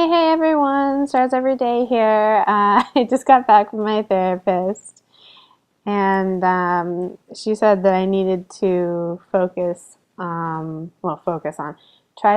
Hey everyone, Stars Every Day here. I just got back from my therapist, and she said that I needed to try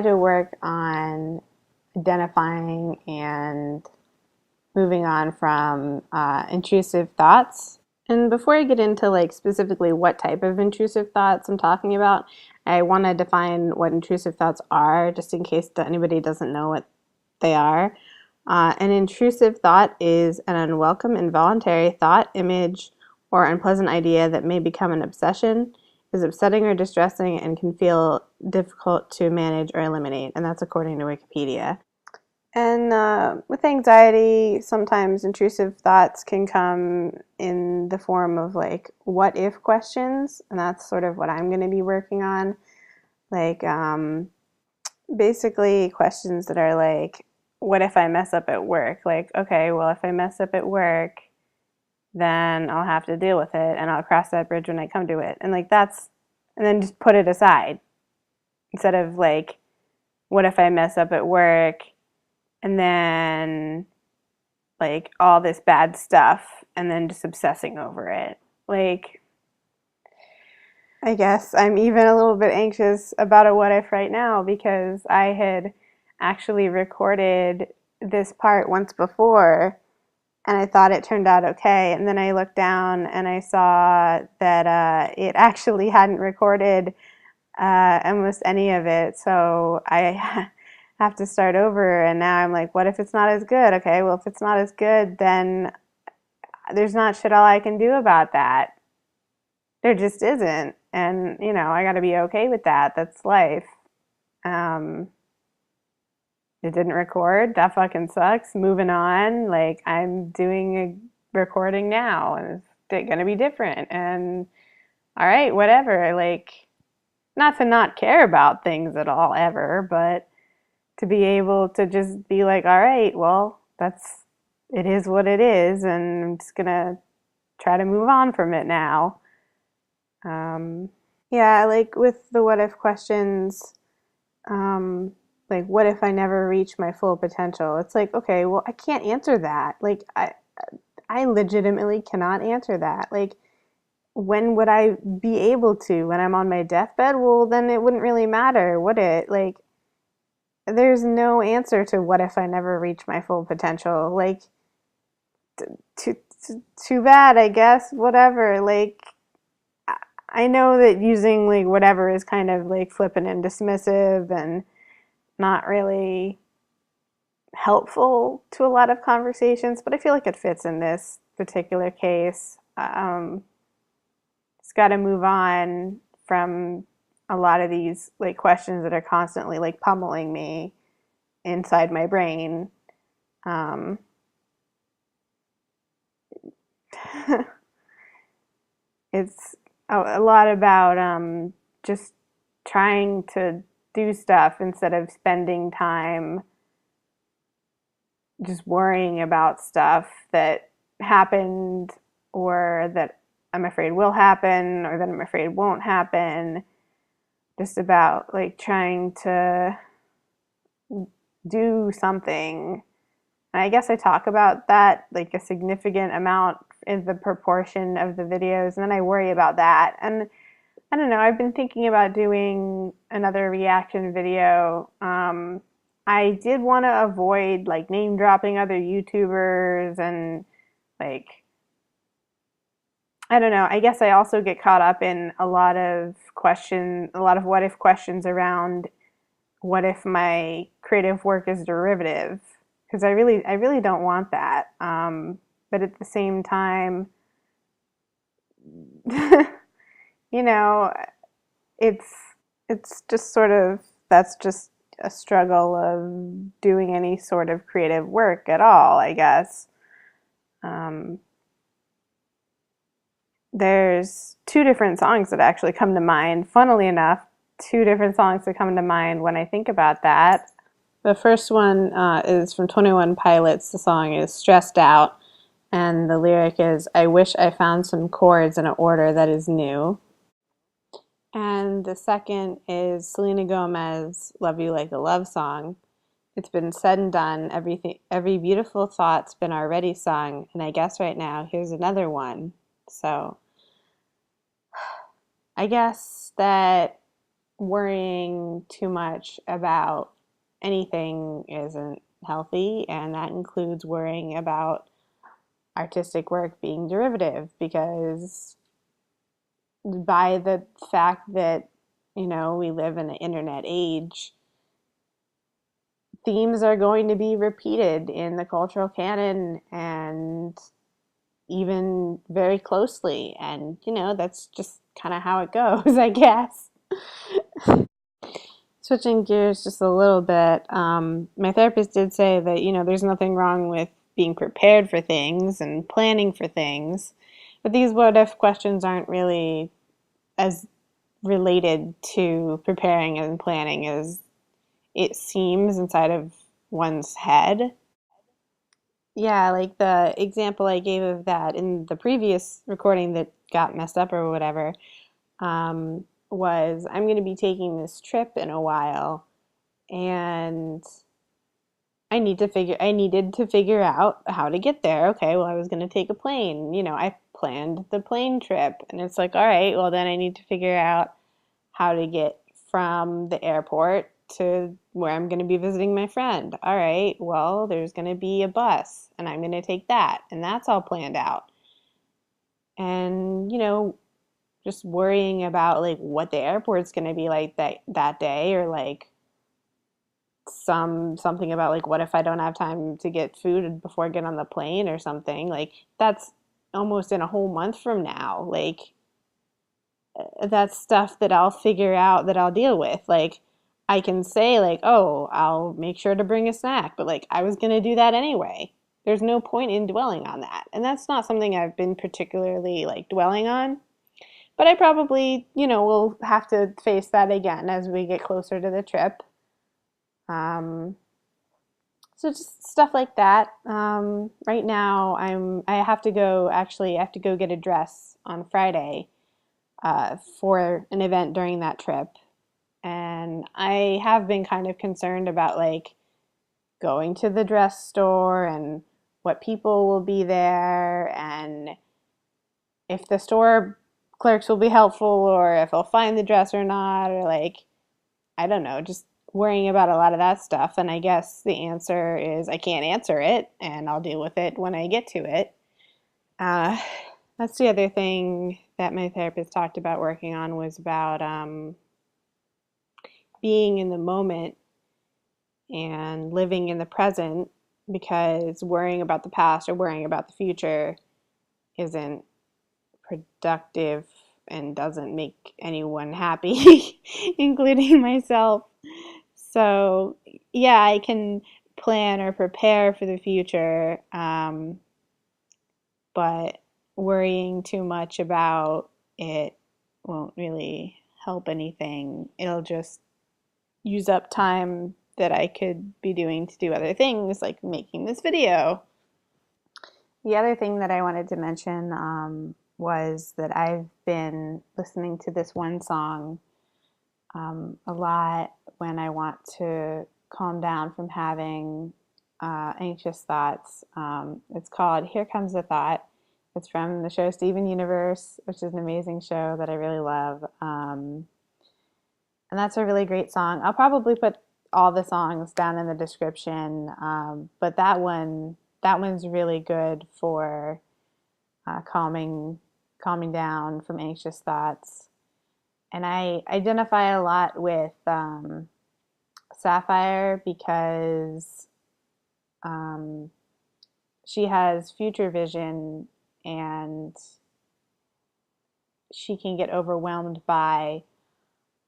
to work on identifying and moving on from intrusive thoughts. And before I get into like specifically what type of intrusive thoughts I'm talking about, I want to define what intrusive thoughts are, just in case anybody doesn't know what they are. An intrusive thought is an unwelcome, involuntary thought, image, or unpleasant idea that may become an obsession, is upsetting or distressing, and can feel difficult to manage or eliminate. And that's according to Wikipedia. And with anxiety, sometimes intrusive thoughts can come in the form of like what if questions, and that's sort of what I'm going to be working on. Like, basically, questions that are like, what if I mess up at work? Like, okay, well, if I mess up at work, then I'll have to deal with it and I'll cross that bridge when I come to it. And like, and then just put it aside instead of like, what if I mess up at work and then like all this bad stuff and then just obsessing over it. Like, I guess I'm even a little bit anxious about a what if right now because I had actually recorded this part once before and I thought it turned out okay. And then I looked down and I saw that it actually hadn't recorded almost any of it. So I have to start over. And now I'm like, what if it's not as good? Okay, well, if it's not as good, then there's not shit all I can do about that. There just isn't. And, I got to be okay with that. That's life. Um, it didn't record. That fucking sucks. Moving on. Like, I'm doing a recording now, and it's going to be different. And, all right, whatever. Like, not to not care about things at all, ever, but to be able to just be like, all right, well, it is what it is, and I'm just going to try to move on from it now. Yeah, like with the what if questions, like what if I never reach my full potential? It's like, okay, well, I can't answer that. Like I legitimately cannot answer that. Like when would I be able to? When I'm on my deathbed? Well, then it wouldn't really matter, would it? Like there's no answer to what if I never reach my full potential. Like too too bad, I guess. Whatever. Like I know that using like whatever is kind of like flippant and dismissive and not really helpful to a lot of conversations, but I feel like it fits in this particular case. It's got to move on from a lot of these like questions that are constantly like pummeling me inside my brain. Um, it's a lot about just trying to do stuff instead of spending time just worrying about stuff that happened or that I'm afraid will happen or that I'm afraid won't happen. Just about like trying to do something. And I guess I talk about that like a significant amount in the proportion of the videos, and then I worry about that. And I don't know, I've been thinking about doing another reaction video. I did want to avoid like name dropping other YouTubers and like, I don't know, I guess I also get caught up in a lot of what if questions around what if my creative work is derivative? Because I really don't want that. But at the same time, you know, it's it's just sort of that's just a struggle of doing any sort of creative work at all, I guess. Um, there's two different songs that actually come to mind. Funnily enough, two different songs that come to mind when I think about that. The first one is from 21 Pilots. The song is Stressed Out, and the lyric is, I wish I found some chords in an order that is new. And the second is Selena Gomez, Love You Like a Love Song. it's been said and done. Every beautiful thought's been already sung, and I guess right now here's another one. So I guess that worrying too much about anything isn't healthy, and that includes worrying about artistic work being derivative because by the fact that, we live in an internet age, themes are going to be repeated in the cultural canon and even very closely. And, that's just kind of how it goes, I guess. Switching gears just a little bit, my therapist did say that, there's nothing wrong with being prepared for things and planning for things. But these what if questions aren't really as related to preparing and planning as it seems inside of one's head. Yeah, like the example I gave of that in the previous recording that got messed up or whatever, was I'm going to be taking this trip in a while, and I needed to figure out how to get there. Okay, well, I was going to take a plane. I planned the plane trip, and it's like, all right, well, then I need to figure out how to get from the airport to where I'm going to be visiting my friend. All right, well, there's going to be a bus, and I'm going to take that, and that's all planned out. And, just worrying about like what the airport's going to be like that day, or like something about like what if I don't have time to get food before I get on the plane or something. Like that's almost in a whole month from now. Like that's stuff that I'll figure out, that I'll deal with. Like I can say like, "Oh, I'll make sure to bring a snack," but like I was going to do that anyway. There's no point in dwelling on that. And that's not something I've been particularly like dwelling on. But I probably, will have to face that again as we get closer to the trip. Um, so just stuff like that. Right now, I have to go. Actually, I have to go get a dress on Friday for an event during that trip, and I have been kind of concerned about like going to the dress store and what people will be there, and if the store clerks will be helpful, or if I'll find the dress or not, or like I don't know, just worrying about a lot of that stuff. And I guess the answer is I can't answer it, and I'll deal with it when I get to it. Uh, that's the other thing that my therapist talked about working on, was about being in the moment and living in the present, because worrying about the past or worrying about the future isn't productive and doesn't make anyone happy, including myself. So, yeah, I can plan or prepare for the future, but worrying too much about it won't really help anything. It'll just use up time that I could be doing to do other things, like making this video. The other thing that I wanted to mention was that I've been listening to this one song a lot when I want to calm down from having anxious thoughts. It's called Here Comes the Thought. It's from the show Steven Universe, which is an amazing show that I really love. And that's a really great song. I'll probably put all the songs down in the description, but that one's really good for calming down from anxious thoughts. And I identify a lot with Sapphire because um, she has future vision, and she can get overwhelmed by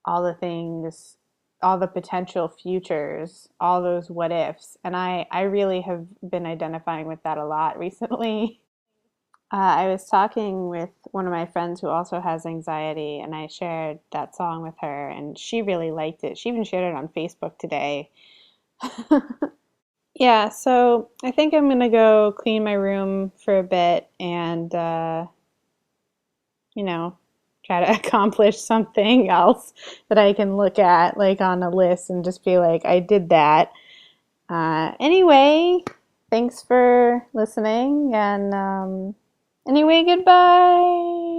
all the things, all the potential futures, all those what ifs. And I really have been identifying with that a lot recently. I was talking with one of my friends who also has anxiety, and I shared that song with her, and she really liked it. She even shared it on Facebook today. Yeah, so I think I'm gonna go clean my room for a bit and, you know, try to accomplish something else that I can look at, like on a list, and just be like, I did that. Anyway, thanks for listening, and anyway, goodbye.